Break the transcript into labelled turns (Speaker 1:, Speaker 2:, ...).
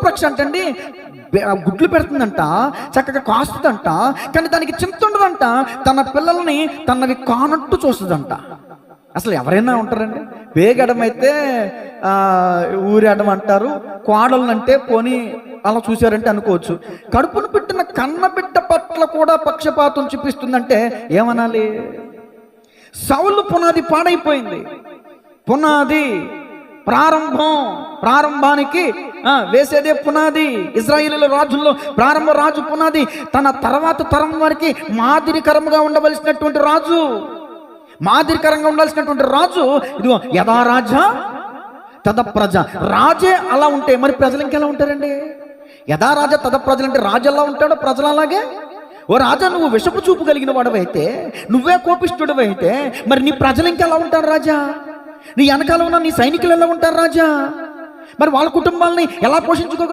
Speaker 1: పక్షి అంటండి గుడ్లు పెడుతుందంట, చక్కగా కాస్తుందంట, కానీ దానికి చింత ఉండదంట. తన పిల్లల్ని తనవి కానట్టు చూస్తుందంట. అసలు ఎవరైనా ఉంటారండి? వేగడమైతే ఊరి అడం అంటారు, కోడలంటే పోనీ అలా చూశారంటే అనుకోవచ్చు. కడుపును పెట్టిన కన్నబిడ్డ పట్ల కూడా పక్షపాతం చూపిస్తుందంటే ఏమనాలి? సౌలు పునాది పాడైపోయింది. పునాది ప్రారంభానికి వేసేదే పునాది. ఇశ్రాయేలు రాజుల్లో ప్రారంభ రాజు పునాది. తన తర్వాత తరం వారికి మాదిరికరంగా ఉండవలసినటువంటి రాజు, మాదిరికరంగా ఉండాల్సినటువంటి రాజు ఇదిగో యథా రాజా తద ప్రజ. రాజే అలా ఉంటే మరి ప్రజలు ఇంకెలా ఉంటారండి? యథా రాజా తద ప్రజలు అంటే రాజు ఎలా ఉంటాడో ప్రజలు అలాగే. ఓ రాజా, నువ్వు విషపు చూపు కలిగిన వాడవైతే, నువ్వే కోపిష్ఠుడవైతే, మరి నీ ప్రజలు ఇంకెలా ఉంటారు రాజా? నీ వెనకాల ఉన్న నీ సైనికులు ఎలా ఉంటారు రాజా? మరి వాళ్ళ కుటుంబాలని ఎలా పోషించుకో